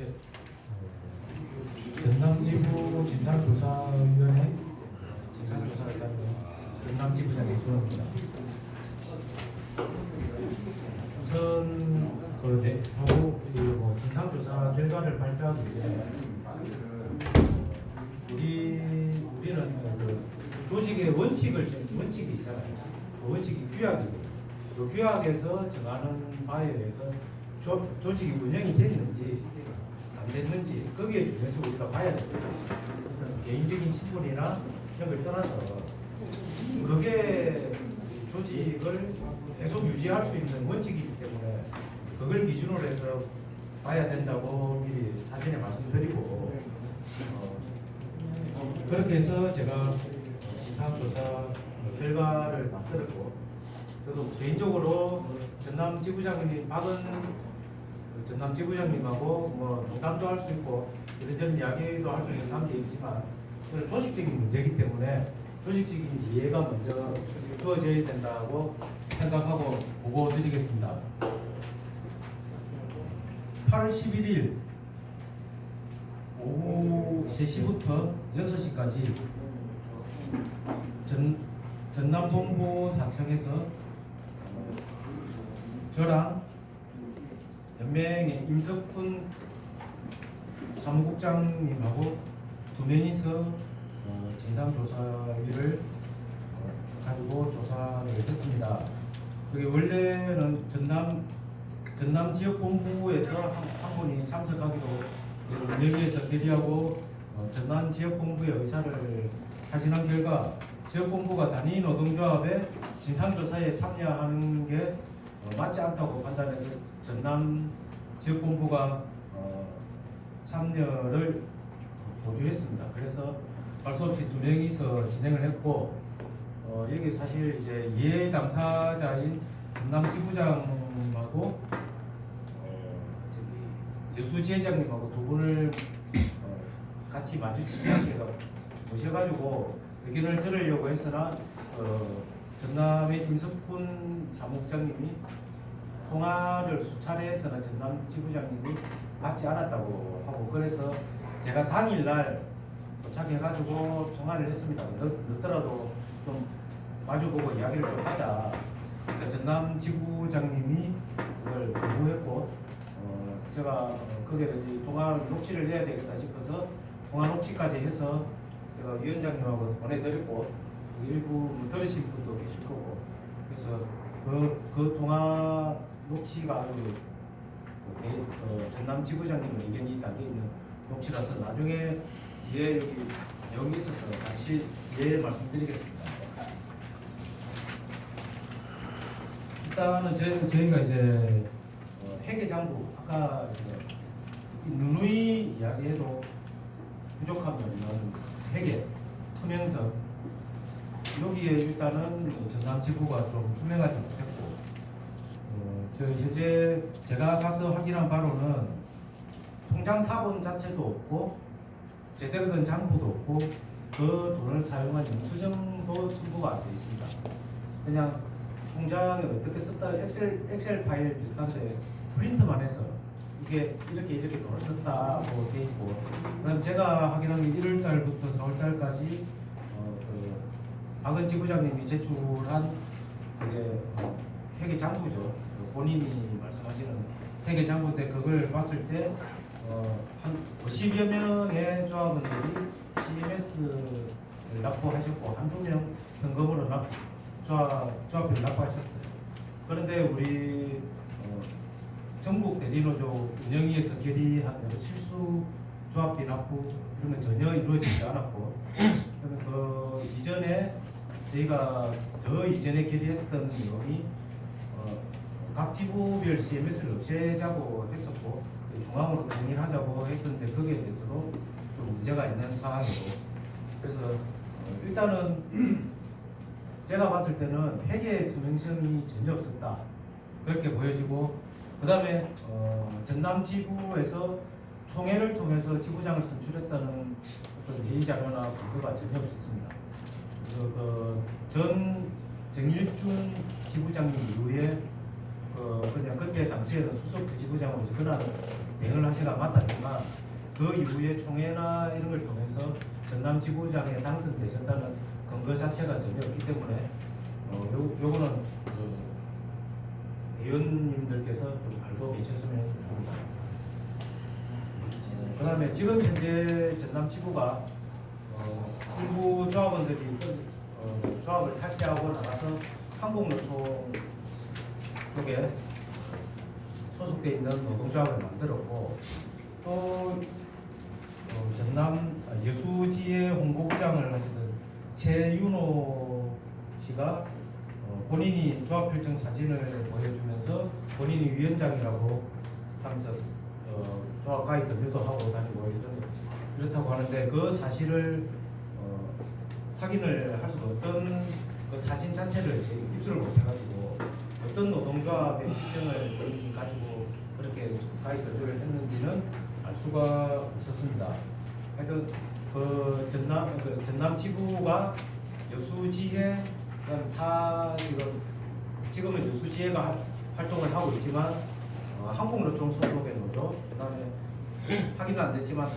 예. 전남지부 진상조사위원회 진상조사를担任 전남지부장의 수원입니다. 우선 사후 진상조사 결과를 발표하기 전에 우리는 조직의 원칙이 있잖아요. 그 원칙이 규약이고, 그 규약에서 정하는 바에 의해서 조직이 운영이 됐는지 안 됐는지 거기에 준해서 우리가 봐야 됩니다. 개인적인 친분이나 이런 걸 떠나서 그게 조직을 계속 유지할 수 있는 원칙이기 때문에 그걸 기준으로 해서 봐야 된다고 미리 사전에 말씀드리고, 그렇게 해서 제가 진상조사 결과를 만들었고, 저도 개인적으로 전남지부장님 전남지부장님하고 농담도 할 수 있고 이런저런 이야기도 할 수 있는 관계에 있지만, 이건 조직적인 문제이기 때문에 조직적인 이해가 먼저 주어져야 된다고 생각하고 보고 드리겠습니다. 8월 11일 오후 3시부터 6시까지 전남본부 사청에서 저랑 연맹의 임석훈 사무국장님하고 두 명이서 진상조사위를 가지고 조사를 했습니다. 그게 원래는 전남 지역본부에서 한 분이 참석하기로 운영위에서 결의하고 전남 지역본부의 의사를 타진한 결과, 지역본부가 단위 노동조합의 진상조사에 참여하는 게 맞지 않다고 판단해서 전남 지역본부가 참여를 보류했습니다. 그래서 할 수 없이 두 명이서 진행을 했고, 여기 사실 이제 이해 당사자인 전남 지부장님하고 여수지회장님하고 두 분을 같이 마주치지 않게 모셔가지고 의견을 들으려고 했으나 전남의 임석훈 사무국장님이 통화를 수차례 해서는 전남 지부장님이 받지 않았다고 하고, 그래서 제가 당일날 도착해가지고 통화를 했습니다. 늦더라도 좀 마주보고 이야기를 좀 하자. 그러니까 전남 지부장님이 그걸 거부했고, 제가 거기에 통화 녹취를 해야 되겠다 싶어서 통화 녹취까지 해서 제가 위원장님하고 보내드렸고, 일부 들으신 분도 계실 거고, 그래서 그 통화 녹취가 아주 전남 지부장님의 의견이 담겨 있는 녹취라서 나중에 뒤에 여기 내용이 있어서 같이 뒤에 말씀드리겠습니다. 일단은 저희가 이제 회계장부, 아까 누누이 이야기해도 부족함이 없는 회계, 투명성, 여기에 일단은 전남지부가 좀 투명하지 못했고, 제가 가서 확인한 바로는 통장 사본 자체도 없고 제대로 된 장부도 없고 그 돈을 사용한 영수증도 첨부가 안 되어 있습니다. 그냥 통장에 어떻게 썼다, 엑셀 파일 비슷한데 프린트만 해서 이게 이렇게 돈을 썼다고 되어 있고, 그다음 제가 확인한 게 1월달부터 4월달까지 박은 지부장님이 제출한 그게 회계 장부죠. 본인이 말씀하시는 회계 장부 때 그걸 봤을 때 한 50여 명의 조합원들이 CMS를 납부하셨고 한두 명 현금으로 조합비를 납부하셨어요. 그런데 우리 전국 대리노조 운영위에서 결의한 실수 조합비 납부 이런 건 전혀 이루어지지 않았고, 그 이전에 저희가 더 이전에 결의했던 내용이 각 지부별 CMS를 없애자고 했었고 중앙으로 통일하자고 했었는데 거기에 대해서도 좀 문제가 있는 사항이고, 그래서 일단은 제가 봤을 때는 회계 투명성이 전혀 없었다 그렇게 보여지고, 그 다음에 전남 지부에서 총회를 통해서 지부장을 선출했다는 어떤 회의 자료나 근거가 전혀 없었습니다. 그래서 정일준 지부장님 이후에 그냥 그때 당시에는 수석 부지부장으로서 그날 대응을 하시다 맡았지만 그 이후에 총회나 이런 걸 통해서 전남 지부장에 당선되셨다는 근거 자체가 전혀 없기 때문에 요거는 의원님들께서 좀 알고 계셨으면 합니다. 그 다음에 지금 현재 전남 지부가 일부 조합원들이 조합을 탈퇴하고 나가서 한국노총 쪽에 소속되어 있는 노동조합을 만들었고 또 전남 여수지회 홍보부장을 하시던 최윤호 씨가 본인이 조합 필정 사진을 보여주면서 본인이 위원장이라고 하면서 조합 가입 권유도 하고 다니고 이렇다고 하는데 그 사실을 확인을 할 수가 어떤 그 사진 자체를 입수를 못해가지고 어떤 노동조합의 필정을 가지고 그렇게 가입 권유를 했는지는 알 수가 없었습니다. 하여튼 그 전남 지부가 여수지회 지금은 여수지회가 활동을 하고 있지만 한국노총 소속의 노조 그다음에 확인은 안 됐지만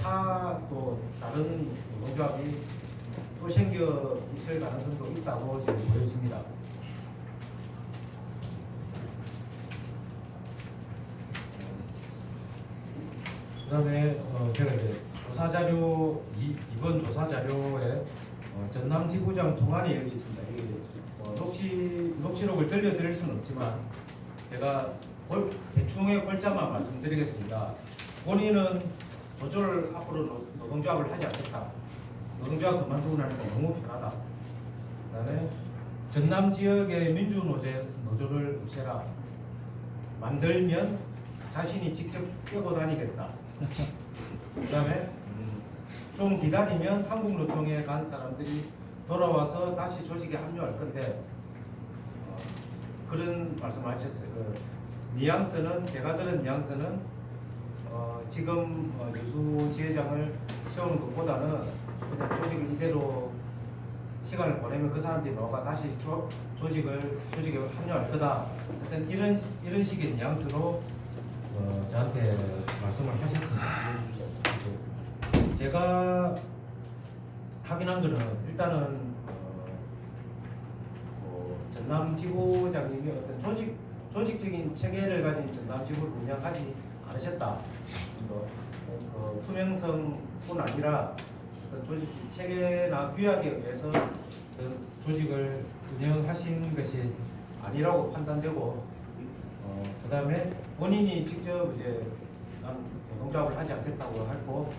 또 다른 노조합이 또 생겨 있을 가능성도 있다고 지금 보여집니다. 그다음에 제가 이제 조사 자료 이번 조사 자료에 전남 지부장 통안이 여기 있습니다. 이게 녹취록을 들려드릴 수는 없지만 제가 대충의 골자만 말씀드리겠습니다. 본인은 노조를 앞으로 노동조합을 하지 않겠다. 노동조합 그만두고 나니까 너무 편하다. 그다음에 전남 지역의 민주노조를 없애라. 만들면 자신이 직접 깨고 다니겠다. 그다음에 좀 기다리면 한국노총에 간 사람들이 돌아와서 다시 조직에 합류할 건데 그런 말씀을 하셨어요. 뉘앙스는 제가 들은 뉘앙스는 지금 유수 지회장을 세우는 것보다는 그냥 조직을 이대로 시간을 보내면 그 사람들이 나와 다시 조직에 합류할 거다. 하여튼 이런 식의 뉘앙스로 저한테 말씀을 하셨습니다. 제가 확인한 거는 일단은 전남 지부장님이 어떤 조직적인 체계를 가진 전남 지부를 운영하지 않으셨다. 투명성뿐 아니라 어떤 조직 체계나 규약에 의해서 조직을 운영하신 것이 아니라고 판단되고, 그 다음에 본인이 직접 이제 노동조합을 하지 않겠다고 했고,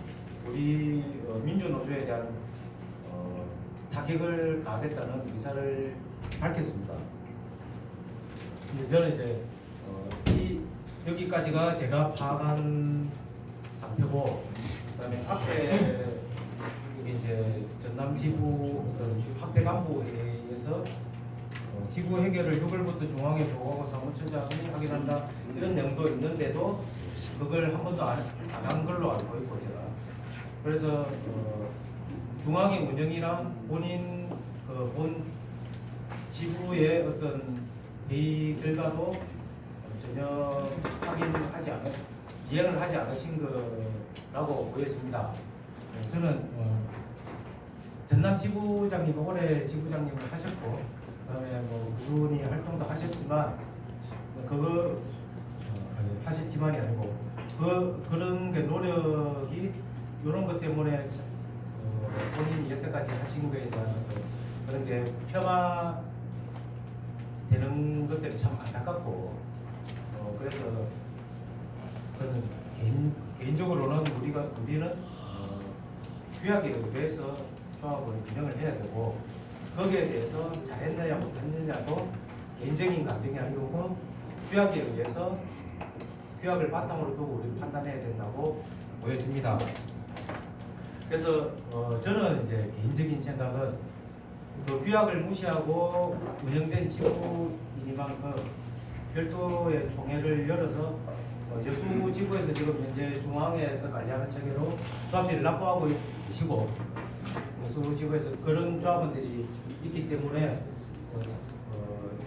우리 민주노조에 대한 타격을 가하겠다는 의사를 밝혔습니다. 저는 이제 여기까지가 제가 파악한 상태고, 그다음에 앞에 이제 전남 지부 확대 간부회의에서 지부 해결을 6월부터 중앙에 보고하고 사무처장이 확인한다 이런 내용도 있는데도 그걸 한 번도 안 한 걸로 알고 있고 제가 그래서 중앙의 운영이랑 본인 본 지부의 어떤 회의 결과도 전혀 이해를 하지 않으신 거라고 보여집니다. 저는 전남 지부장님 올해 지부장님을 하셨고 그다음에 뭐 꾸준히 활동도 하셨지만 그거 하셨지만이 아니고 그런 게 노력이 이런 것 때문에 본인이 여태까지 하신 거에 대한 그런 게 폄하되는 것들이 참 안타깝고 그래서 저는 개인적으로는 우리는 규약에 의해서 조합을 운영을 해야 되고 거기에 대해서 잘했느냐 못했느냐도 개인적인 감정이 아니고 규약에 의해서 규약을 바탕으로 두고 우리는 판단해야 된다고 보여집니다. 그래서 저는 이제 개인적인 생각은 그 규약을 무시하고 운영된 지부이니만큼 별도의 총회를 열어서 여수 지부에서 지금 현재 중앙에서 관리하는 체계로 조합비를 납부하고 계시고 여수 지부에서 그런 조합원들이 있기 때문에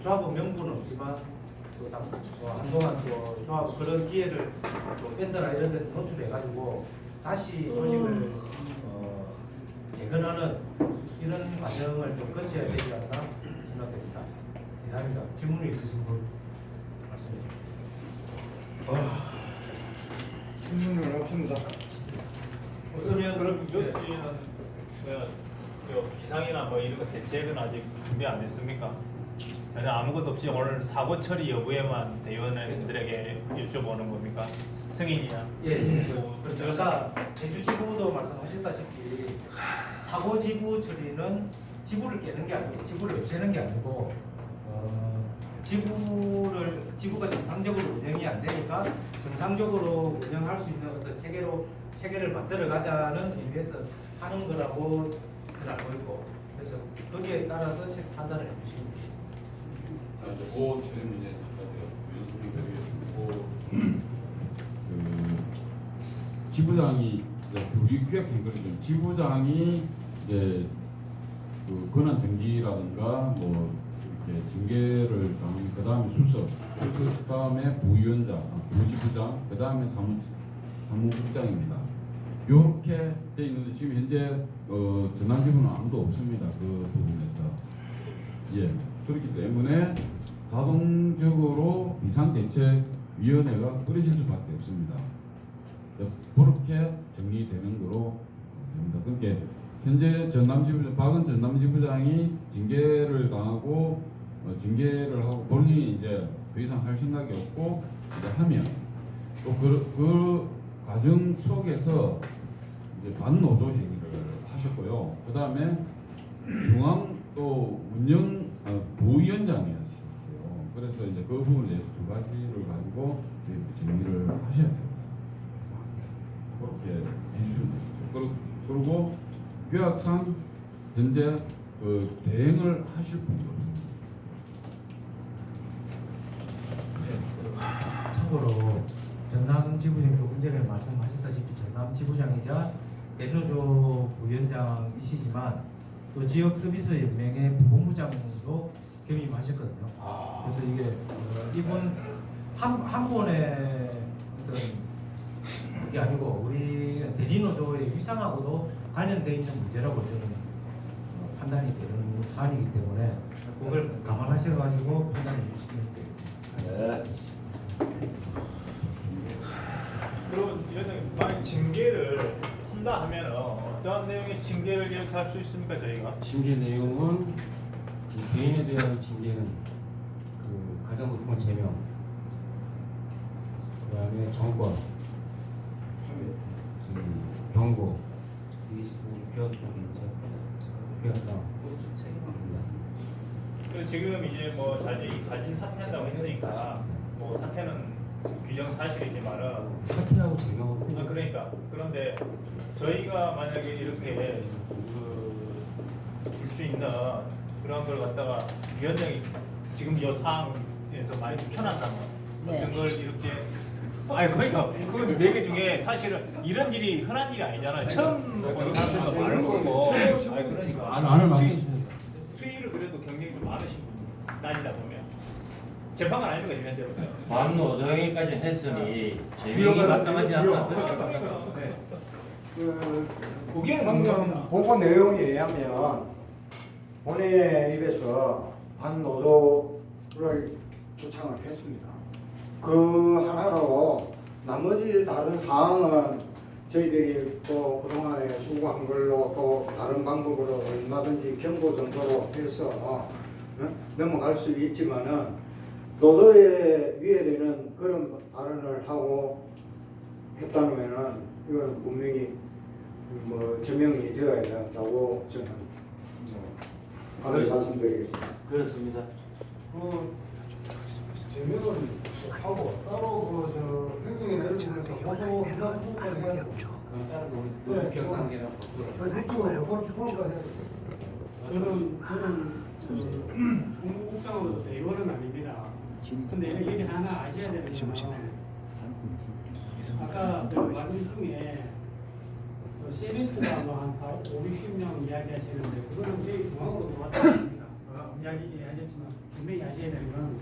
조합원 명부는 없지만 한동안 또 조합 그런 기회를 또 밴드나 이런 데서 노출해가지고 다시 조직을 재건하는 이런 과정을 좀 거쳐야 되지 않나 생각됩니다. 이상입니다. 질문이 있으신 분 말씀해 주십시오. 질문을 없습니다. 없으면 그럼 교수님은 비상이나 뭐 이런 거 대책은 아직 준비 안 됐습니까? 전혀 아무것도 없이 오늘 사고 처리 여부에만 대의원들에게 여쭤보는 겁니까? 승인이나? 예. 그렇죠. 아까 제주지구도 말씀하셨다시피 사고 지구 처리는 지구를 깨는 게 아니고 지구를 없애는 게 아니고 지구가 정상적으로 운영이 안 되니까 정상적으로 운영할 수 있는 어떤 체계를 만들어 가자는 의미에서 하는 거라고 알고 있고 그래서 거기에 따라서 판단을 해주시면 됩니다. 자, 이제 고 질문에 답변해요. 지부장이 우리 규약행거리죠. 지부장이 이제 그 권한 정지라든가 뭐 이렇게 징계를 당하면 그 다음에 수석, 그 다음에 부위원장, 부지부장, 그 다음에 사무국장입니다. 이렇게 돼 있는데 지금 현재 전남지부는 아무도 없습니다. 그 부분에서 예 그렇기 때문에 자동적으로 비상대책위원회가 꾸려질 수밖에 없습니다. 그렇게 정리되는 거로 됩니다. 그러니까 현재 박은 전남지부장이 징계를 당하고 징계를 하고 본인이 이제 더 이상 할 생각이 없고 이제 하면 또 그 과정 속에서 이제 반노조 행위를 하셨고요. 그 다음에 중앙 또 운영 부위원장이 하셨어요. 그래서 이제 그 부분에 대해서 두 가지를 가지고 정리를 하셔야 됩니다. 그렇게 해주시면 되죠. 그리고 규약상 현재 그 대행을 하실 분이 없습니다. 참고로 전남 지부장 조금 전에 말씀하셨다시피 전남 지부장이자 대노조 부위원장이시지만 또 지역 서비스 연맹의 부본부장도 겸임하셨거든요. 그래서 이게 이분 한 분의 어떤 그게 아니고 우리 대리노조의 위상하고도 관련되어 있는 문제라고 저는 판단이 되는 사안이기 때문에 그걸 감안하셔가지고 판단해 주시면 되겠습니다. 네. 그럼 위원장님 만약 징계를 한다 하면 어떠한 내용의 징계를 이렇게 할 수 있습니까 저희가? 징계 내용은 그 개인에 대한 징계는 그 가장 높은 제명, 그다음에 정권, 경고, 교육상 지금 이제 뭐 자진 사퇴한다고 했으니까 뭐 사퇴는 규정 사실이지만은 사퇴하고 제명은 그러니까 그런데 저희가 만약에 이렇게 줄 수 있는 그런 걸 갖다가 위원장이 지금 이 사항에서 많이 추천한다면 어떤 걸 이렇게 그러니까 그 네 개 중에 사실은 이런 일이 흔한 일이 아니잖아요. 처음 보는 사람들도 많은 거고. 그러니까 안을 많이 수위를 그래도 굉장히 좀 많으신 분 따지다 보면 재판은 아닙니까 위원장으로서. 반노조행위까지 했으니 재명이 마땅하지 않나 그렇게 그 방금 보고 내용에 의하면 본인의 입에서 반노조를 주창을 했습니다. 그 하나로 나머지 다른 사항은 저희들이 또 그동안에 수고한 걸로 또 다른 방법으로 얼마든지 경고 정도로 해서 넘어갈 수 있지만은 노조에 위해되는 그런 발언을 하고 했다면은 이건 분명히 뭐 제명이 되어야 된다고 저는 말씀드리겠습니다. 그렇습니다. 그 제명을 하고 따로 그저 행정에 내려주면서 고소 해서 후보까지 해야 네, 격상계랑 저는 공국장으로 대의원은 아닙니다. 근데 여기 하나 아셔야 되는 건 아까 말씀중에 CBS가 뭐한 50명 이야기하시는데 그거는 저희 중앙으로 들어왔다 했습니다. 이야기하셨지만 분명히 아셔야 되는 건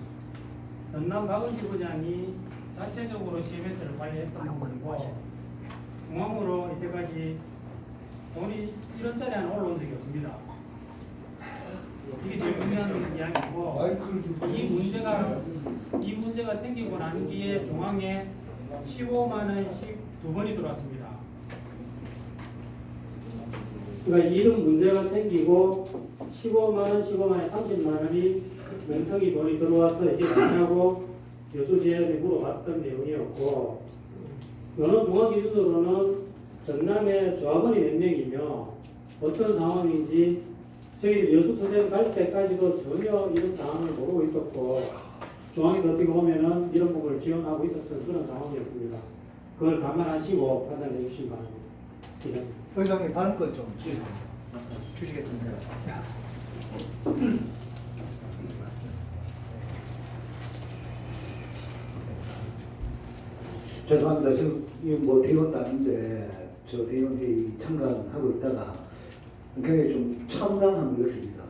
전남 박은지부장이 자체적으로 CMS를 관리했던 부분이고 중앙으로 이때까지 돈이 1원짜리 하나 올라온 적이 없습니다. 이게 제일 중요한 이야기고 마이크를 좀 이 문제가 생기고 난 뒤에 중앙에 15만 원씩 두 번이 들어왔습니다. 그러니까 이런 문제가 생기고 15만 원, 15만 원, 30만 원이 뭉텅이 돈이 들어와서 이게 뭐냐고 여수지역에 물어봤던 내용이었고 어느 중앙 기준으로는 전남에 조합원이 몇 명이며 어떤 상황인지 저희 여수투쟁 갈 때까지도 전혀 이런 상황을 모르고 있었고 중앙에서 어떻게 보면은 이런 부분을 지원하고 있었던 그런 상황이었습니다. 그걸 감안하시고 판단해 주시기 바랍니다. 네. 의장님 다음 건 좀 주시겠습니다. 죄송합니다. 지금 뭐 대의원도 아닌데 저 대의원회의 참관하고 있다가 굉장히 좀 참담함을 느낍니다.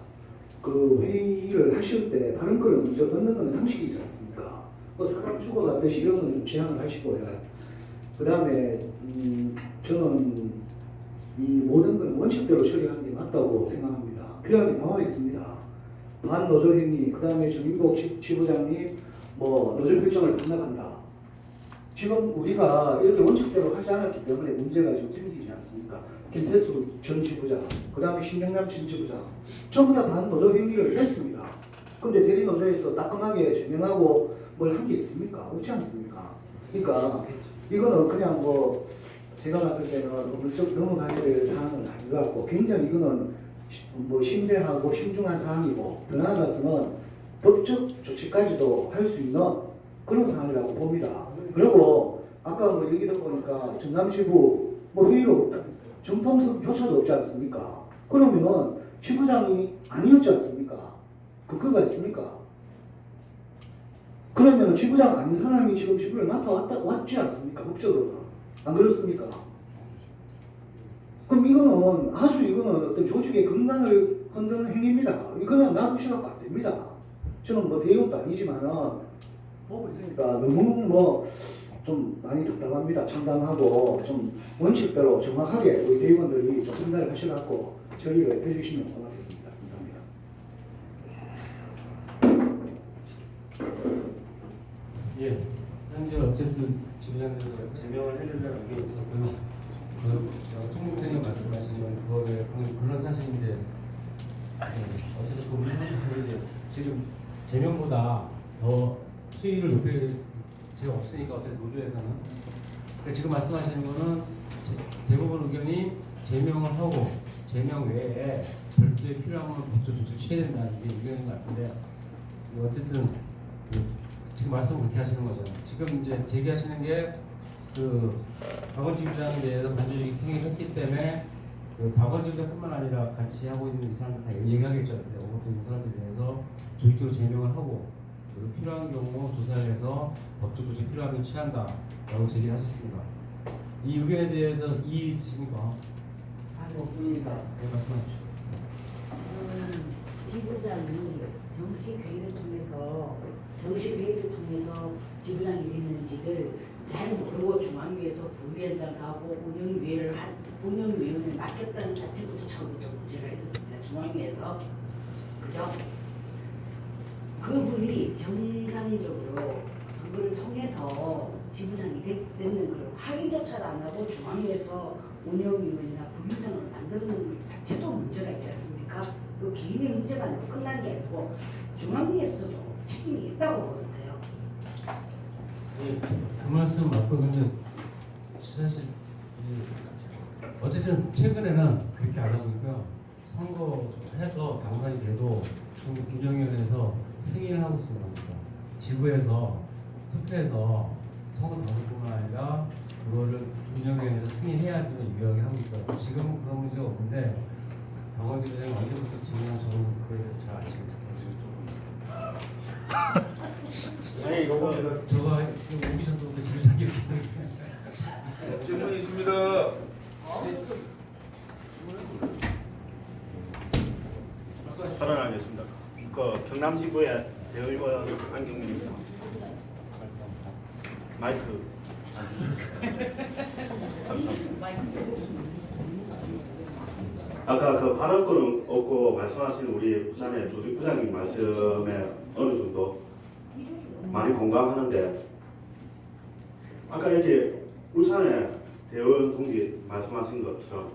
그 회의를 하실 때 발언권을 먼저 넣는 건 상식이지 않습니까? 뭐 사람 죽어가듯이 이런 건 좀 제한을 하시고요. 그 다음에 저는 이 모든 건 원칙대로 처리하는 게 맞다고 생각합니다. 규약에 나와 있습니다. 반노조행위, 그 다음에 정인복 지부장님 뭐 노조 결정을 반납한다. 지금 우리가 이렇게 원칙대로 하지 않았기 때문에 문제가 지금 생기지 않습니까? 김태수 전 지부장, 그 다음에 신경남 전 지부장 전부 다 반노조 행위를 했습니다. 근데 대리노조에서 따끔하게 제명하고 뭘 한 게 있습니까? 없지 않습니까? 그러니까 이거는 그냥 뭐 제가 봤을 때는 넘어가야 될 사항은 아닌 것 같고 굉장히 이거는 뭐 심대하고 신중한 사항이고 더 나아가서는 법적 조치까지도 할 수 있는 그런 상황이라고 봅니다. 그리고 아까 뭐 얘기 들어보니까 전남지부 뭐 회의로 정통조차도 없지 않습니까? 그러면은 지부장이 아니었지 않습니까? 그거가 있습니까? 그러면 지부장 아닌 사람이 지금 지부를 맡아왔지 않습니까? 법적으로는. 안 그렇습니까? 그럼 이거는 어떤 조직의 건강을 흔드는 행위입니다. 이거는 놔두시라고 안 됩니다. 저는 뭐 대의원도 아니지만은 보고 있으니까 너무 뭐 좀 많이 답답합니다. 참담하고 좀 원칙대로 정확하게 우리 대의원들이 좀 판단을 하시라고 처리를 해주시면 고맙겠습니다. 감사합니다. 예, 현재 어쨌든 지부장께서 제명을 해주려는 게 있었고요. 총무장님 말씀하신 건 그거에 그런 사실인데 어쨌든 우리 사실 지금 제명보다 더 수위를 높일 제가 없으니까 어쨌든 노조에서는 그러니까 지금 말씀하시는 거는 대부분 의견이 제명을 하고 제명 외에 별도의 필요한 법적 조치를 취해야 된다는 게 의견인 것 같은데 어쨌든 지금 말씀 그렇게 하시는 거죠. 지금 이제 제기하시는 게 그 박원지 부장에 대해서 반조직 행위를 했기 때문에 그 박원지 부장뿐만 아니라 같이 하고 있는 이 사람들 다 얘기하겠죠. 어떤 사람들에 대해서 조직적으로 제명을 하고 그리고 필요한 경우 조사를 해서 법적 조치 필요하면 취한다라고 제기를 하셨습니다. 이 의견에 대해서 이의 있으십니까? 없습니다. 네, 말씀해 주시죠. 지부장이 정식 회의를 통해서 지부장이 됐는지를 잘 모르고 중앙위에서 부위원장 가고 운영위원을 맡겼다는 자체부터 처음부터 문제가 있었습니다. 중앙위에서 그죠? 그분이 정상적으로 선거를 통해서 지부장이 됐는 걸 확인조차 안 하고 중앙위에서 운영위원이나 부위원장을 만드는 것 자체도 문제가 있지 않습니까? 그 개인의 문제만 끝난 게 아니고 중앙위에서도 책임이 있다고 보는데요. 예, 그 말씀 맞고 근데 사실 어쨌든 최근에는 그렇게 안 하고 있고요. 선거해서 당선이 돼도 운영위원회에서 승인을 하고 있습니다. 지부에서 투표해서 선거 당선뿐만 아니라 그거를 운영위원회에서 승인해야지만 유효하게 하고 있어요. 지금은 그런 문제가 없는데 박원지 부장이 언제부터 지금 저는 그거에 대해서 잘 아시겠어요. 아니 이거 저가 오기셔서부터 지부장이었기 때문에 질문 있습니다. 발언하겠습니다. 그 경남지부의 대의원 안경민입니다. 마이크. 아까 그 발언권은 없고 말씀하신 우리 부산의 조직 부장님 말씀에 어느 정도 많이 공감하는데 아까 이렇게 울산의 대원 동지 말씀하신 것처럼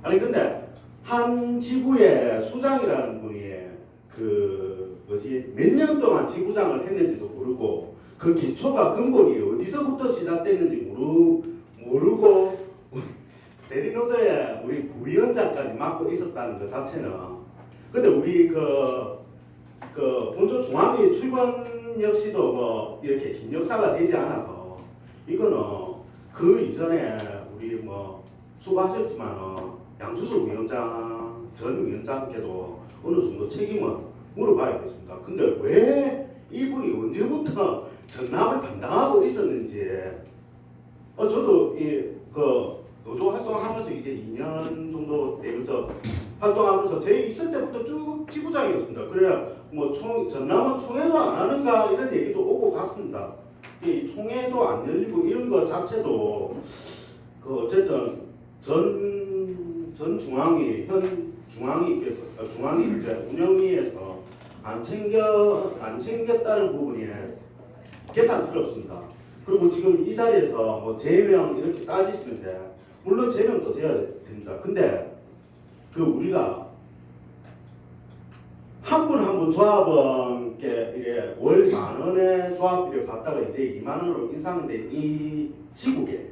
아니 근데 한 지구의 수장이라는 분이 그 뭐지 몇 년 동안 지구장을 했는지도 모르고 그 기초가 근본이 어디서부터 시작됐는지 모르고 대리노조에 우리 부위원장까지 맡고 있었다는 것 자체는 근데 우리 그 본조 중앙위 출범 역시도 뭐 이렇게 긴 역사가 되지 않아서 이거는 그 이전에 우리 뭐 수고하셨지만 양주수 위원장 전 위원장께도 어느 정도 책임은 물어봐야겠습니다. 근데 왜 이분이 언제부터 전남을 담당하고 있었는지 저도 그 노조 활동하면서 이제 2년 정도 되면서 활동하면서 제 있을 때부터 쭉 지부장이었습니다. 그래야 뭐 전남은 총회도 안 하는가 이런 얘기도 오고 갔습니다. 이 총회도 안 열리고 이런 것 자체도 그 어쨌든 전 중앙위 현 중앙위께서 중앙위 이제 운영위에서 안 챙겼다는 부분이 개탄스럽습니다. 그리고 지금 이 자리에서 뭐 제명 이렇게 따지시는데 물론 제명도 돼야 됩니다. 근데 그 우리가 한 분 한 분 조합원께 이래 월 10,000원의 조합비를 받다가 이제 20,000원으로 인상된 이 시국에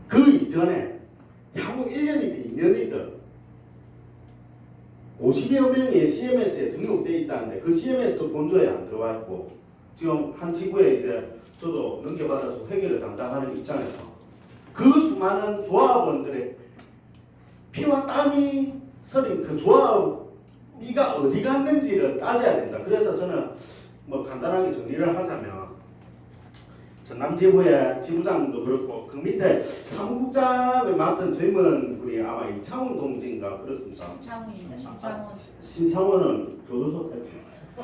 그 이전에 향후 1년이든 2년이든 50여 명이 CMS에 등록되어 있다는데 그 CMS도 본조에 안 들어와 있고 지금 한 지구에 이제 저도 넘겨받아서 회계를 담당하는 입장에서 그 수많은 조합원들의 피와 땀이 서린 그 조합비가 어디 갔는지를 따져야 된다. 그래서 저는 뭐 간단하게 정리를 하자면 전남지부의 지부장도 그렇고 그 밑에 사무국장을 맡은 젊은 분이 아마 이창훈 동지인가 그렇습니다. 신창훈입니다. 신창훈은 교도소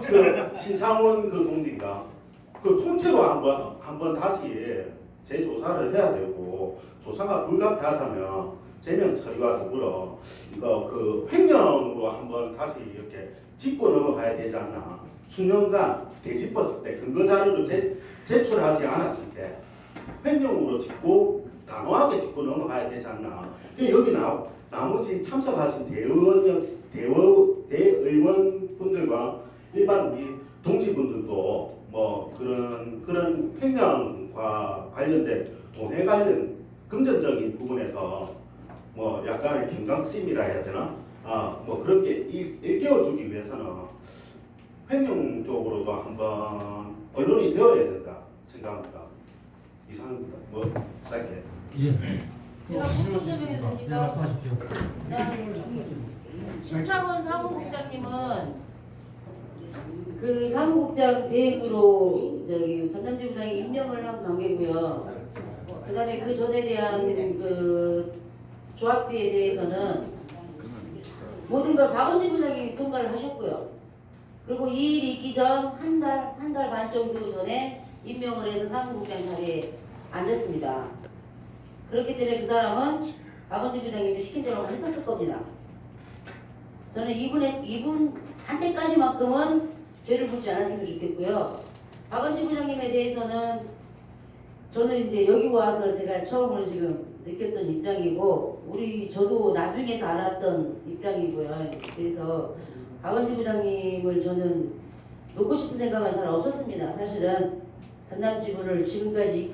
그 신창훈 그 동지인가 그 통째로 한번 다시 재조사를 해야 되고 조사가 불가피하다면 제명 처리와 더불어 이거 그 횡령으로 한번 다시 이렇게 짚고 넘어가야 되지 않나. 수년간 되짚었을 때 근거 자료를 제출하지 않았을 때 횡령으로 짚고 단호하게 짚고 넘어가야 되지 않나. 여기 나머지 참석하신 대의원분들과 일반 우리 동지분들도 뭐 그런 횡령과 관련된 돈에 관련 금전적인 부분에서 뭐 약간의 경각심이라 해야 되나? 뭐 그런 게 일깨워주기 위해서는 횡령 쪽으로도 한번 언론이 되어야 된다 생각합니다. 이상입니다. 뭐 짧게. 예. 제가 부총장에도 네, 됩니까? 말씀하십시오. 신창원 사무국장님은 그 사무국장 대행으로 저기 전남지부장이 임명을 한 관계고요. 그다음에 그 전에 대한 그 조합비에 대해서는 모든 걸 박원진 부장이 통과를 하셨고요. 그리고 이 일이 있기 전 한 달 반 정도 전에 임명을 해서 사무국장 자리에 앉았습니다. 그렇기 때문에 그 사람은 박원진 부장님이 시킨 대로 했었을 겁니다. 저는 이분한테까지만큼은 죄를 묻지 않았으면 좋겠고요. 박원진 부장님에 대해서는 저는 이제 여기 와서 제가 처음으로 지금 느꼈던 입장이고 저도 나중에서 알았던 입장이고요. 그래서 박원진 부장님을 저는 놓고 싶은 생각은 잘 없었습니다. 사실은 전남지부를 지금까지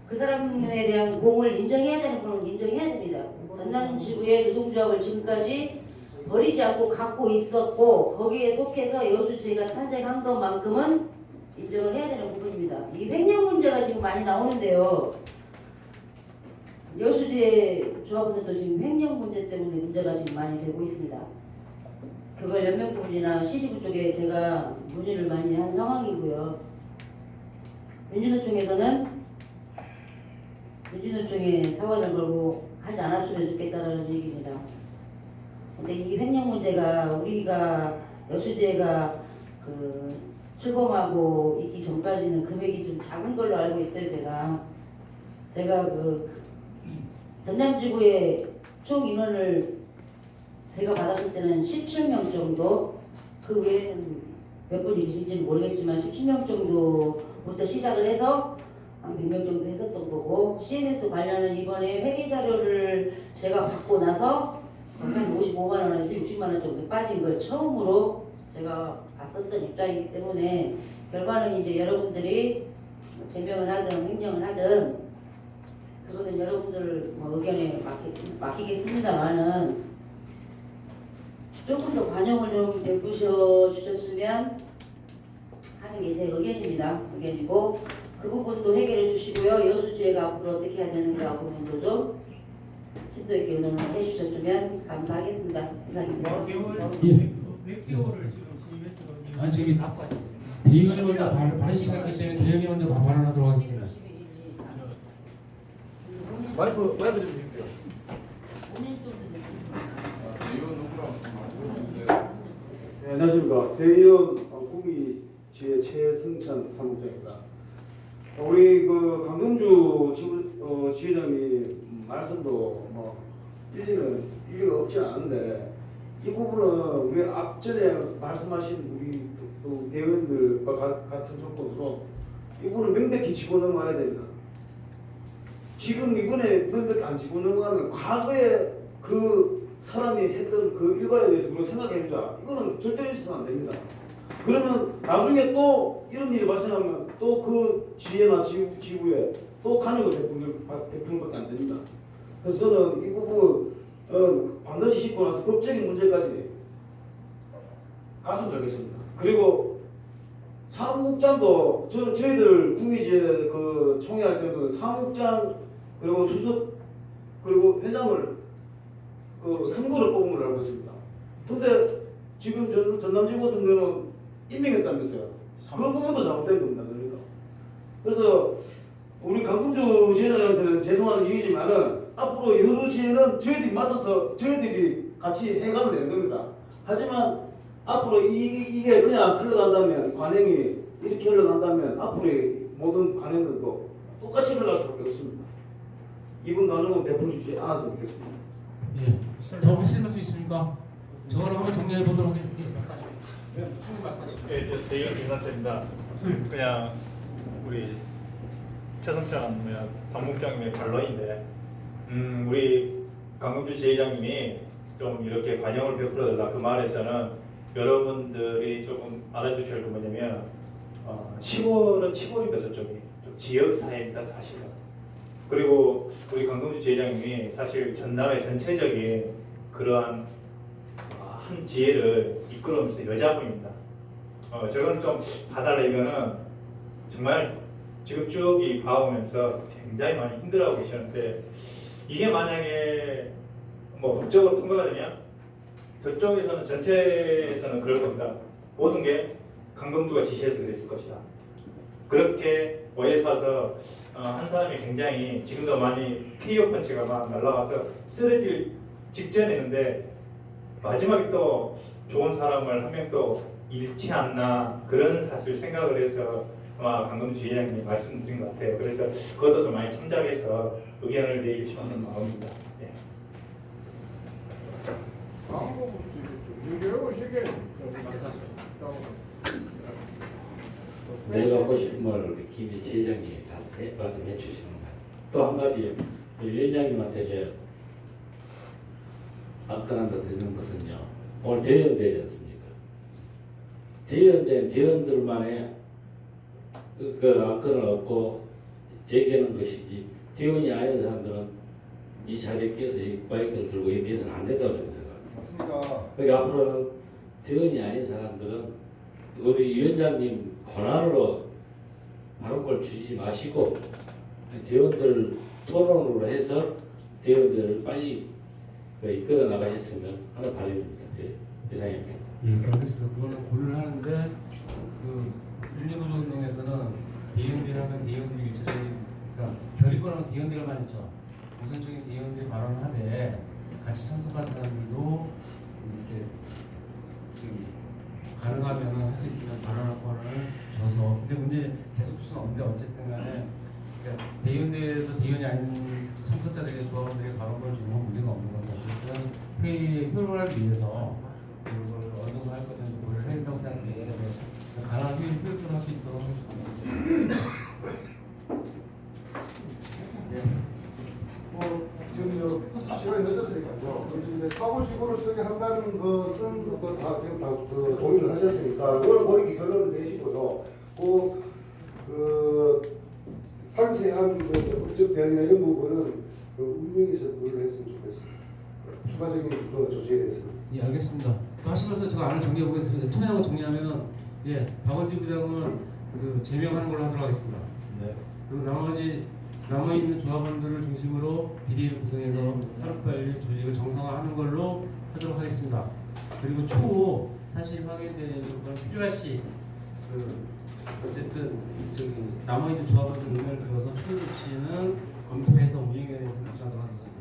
그 사람에 대한 공을 인정해야 되는 부분은 인정해야 됩니다. 전남지부의 노동조합을 지금까지 버리지 않고 갖고 있었고 거기에 속해서 여수지가 탄생한 것만큼은 인정을 해야 되는 부분입니다. 이 횡령 문제가 지금 많이 나오는데요. 여수지의 조합원들도 지금 횡령 문제 때문에 문제가 지금 많이 되고 있습니다. 그걸 연명부분이나 시지부 쪽에 제가 문의를 많이 한 상황이고요. 민주노총에 사과를 걸고 하지 않았으면 좋겠다는 얘기입니다. 근데 이 횡령 문제가 우리가 여수지가 그 출범하고 있기 전까지는 금액이 좀 작은 걸로 알고 있어요. 제가 그 전남지구의 총 인원을 제가 받았을 때는 17명 정도, 그 외에는 몇 분이 계신지는 모르겠지만 17명 정도부터 시작을 해서 한 100명 정도 했었던 거고, CMS 관련은 이번에 회계 자료를 제가 받고 나서 한 55만 원에서 60만 원 정도 빠진 걸 처음으로 제가 봤었던 입장이기 때문에, 결과는 이제 여러분들이 제명을 하든 횡령을 하든 그거는 여러분들 뭐 의견에 맡기겠습니다만은, 조금 더 관용을 좀 베푸셔 주셨으면 하는 게 제 의견이고, 그 부분도 해결해 주시고요. 여수지회가 앞으로 어떻게 해야 되는가 부분도 좀 심도 있게 의논을 해 주셨으면 감사하겠습니다. 이상입니다. 몇 개월을 지금 CBS가 아니, 저기 갖고 왔어요. 대의원이 먼저 발언 시작했기 때문에 대의원이 먼저 발언하도록 하겠습니다. 마이크 좀 주십시오. 5년 정도 됐습니다. 이건 누구랑 말씀하셨는데 네, 안녕하십니까. 대의원 구미지회 최승찬 사무장입니다. 우리 그 강동주 지회장님 말씀도 뭐 일리가 없지 않은데, 이 부분은 왜 앞전에 말씀하신 우리 또 대의원들과 같은 조건으로 이 부분을 명백히 집어넣어야 됩니다. 지금 이번에 명백히 안 집어넣으면 과거에 그 사람이 했던 그 일과에 대해서 우리가 생각해보자. 이거는 절대로 있어서는 안 됩니다. 그러면 나중에 또 이런 일이 발생하면 또 그 지혜나 지구에 또 간역을 베푸는 것밖에 안 됩니다. 그래서 저는 이 부분 반드시 짚고 나서 법적인 문제까지 갔으면 좋겠습니다. 그리고 사무국장도 저희들 구미지회 그 총회할 때도 사무국장 그리고 수석 그리고 회장을 그 선거를 뽑은 걸 알고 있습니다. 근데 지금 전남지구 같은 경우는 임명했다면서요. 그 부분도 잘못된 겁니다. 그러니까. 그래서 우리 강금주 지회장한테는 죄송한 얘기지만은 앞으로 여수시에는 저희들이 맡아서 저희들이 같이 해가면 되는 겁니다. 하지만 앞으로 이게 그냥 흘러간다면, 관행이 이렇게 흘러간다면 앞으로의 모든 관행들도 똑같이 흘러갈 수밖에 없습니다. 이번 관행은 베풀어 주지 않았으면 좋겠습니다. 예. 더 하실 말씀 있습니까? 저거를 한번 정리해 보도록 하겠습니다. 네, 저 대의원 김상태입니다. 그냥 우리 최성찬 사무국장님의 반론인데, 우리 강금주 지회장님이 좀 이렇게 관용을 베풀어달라 그 말에서는 여러분들이 조금 알아주셔야 할 거 뭐냐면, 시골은 시골입니다. 저쪽이 좀 지역사회입니다, 사실은. 그리고 우리 강금주 지회장님이 사실 전남의 전체적인 그러한 한 지혜를 이끌어오면서 여자분입니다. 저거는 좀 봐달라. 이거는 정말 지금 쭉 이 봐오면서 굉장히 많이 힘들어하고 계시는데, 이게 만약에 뭐 법적으로 통과가 되면 저쪽에서는 전체에서는 그럴 겁니다. 모든 게 강금주가 지시해서 그랬을 것이다. 그렇게 오해 사서 한 사람이 굉장히 지금도 많이 KO 펀치가 막 날라가서 쓰러질 직전이었는데, 마지막에 또 좋은 사람을 한 명 또 잃지 않나, 그런 사실 생각을 해서 아마 강금주 지회장님이 말씀드린 것 같아요. 그래서 그것도 좀 많이 참작해서 의견을 내주시는 마음입니다. 네. 내가 하고 싶은 말을 김희 지회장님이 다 말씀해 주시는 거예요. 또 한 가지 위원장님한테 제가 압권한다 드리는 것은요, 오늘 대의원되지 않습니까? 대의원된 대의원들만의 그 압권을 얻고 얘기하는 것이지, 대의원이 아닌 사람들은 이 자리에 끼어서 이 마이크를 들고 얘기해서는 안 된다고 저는 생각합니다. 맞습니다. 그러니까 앞으로는 대의원이 아닌 사람들은 우리 위원장님 권한으로 발언권을 주지 마시고 대의원들 토론으로 해서 대의원들을 빨리 이끌어 나가셨으면 하는 바람입니다. 네, 이상입니다. 예, 알겠습니다. 그거는 고려를 하는데, 그 119 운동에서는 대의원들하면 대의원들이 일차적인, 그러니까 결의권은 대의원들만 했죠. 우선적인 대의원들이 발언을 하되 같이 참석한 사람들도 이렇게 지금 가능하면 할 수 있으면 발언권을 줘서 근데 문제 계속 줄 수는 없는데 어쨌든 간에 그러니까 대의원대에서 대의원이 아닌 참석자들의 조합원들의 발언권을 주는 건 문제가 없는 건데 어쨌든 회의의 효율화를 위해서 그걸 어느 정도 할 거는 고려를 해야 된다고 생각해요. 가능한 회의 효율적으로 할 수 있도록 하겠습니다. 저기 시간이 늦었으니까요. 이제 사고식으로 처리한다는 것은 그거 다 동의를 하셨으니까 그걸 거기 결론을 내시고요. 그 상세한 그 법적 대응이나 이런 부분은 그 운명에서 그걸 했으면 좋겠습니다. 추가적인 그 조치에 대해서. 예, 알겠습니다. 하시면서 제가 안을 정리해 보겠습니다. 처음에 정리하면은 박원지 부장은 그 제명하는 걸로 하도록 하겠습니다. 네. 그리고 나머지 남아있는 조합원들을 중심으로 비대위를 구성해서 하루빨리 조직을 정상화하는 걸로 하도록 하겠습니다. 그리고 추후 사실 확인되는 건 필요할 시 어쨌든 저기 남아있는 조합원들 의견을 들어서 추후 조치는 검토해서 운영위원회에서 결정하도록 하겠습니다.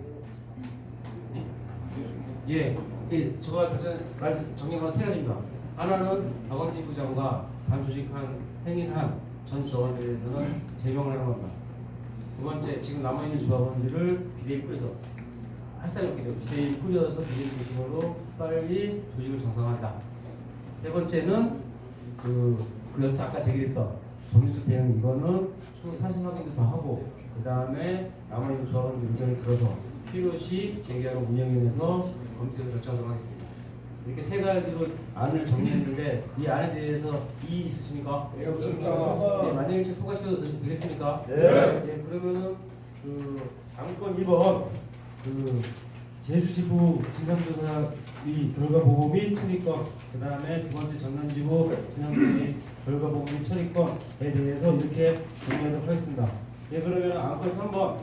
제가 정리한 건 세 가지입니다. 하나는 박원지 부장과 반조직한 행인한 전 조합원에 대해서는 제명을 하는 겁니다. 두 번째, 지금 남아있는 조합원들을 비대위 꾸려서 할상 없게 되고 비대위 꾸려서 비대위 중심으로 빨리 조직을 정상화한다. 세 번째는 그 아까 제기했던 법률적 대응 이거는 추후 사실 확인도 더 하고 그 다음에 남아있는 조합원들 의견을 들어서 필요시 제기하는 운영위원회에서 검토해서 결정하도록 하겠습니다. 이렇게 세 가지로 안을 정리했는데 이 안에 대해서 이의 있으십니까? 네, 없습니다. 네, 만장일치 통과시켜도 되겠습니까? 네. 그러면은 그 안건 2번 그 제주지부 진상조사의 결과 보고 및 처리권, 그 다음에 두 번째 전남지부 진상조사의 결과 보고 및 처리권에 대해서 이렇게 정리하도록 하겠습니다. 그러면 안건 3번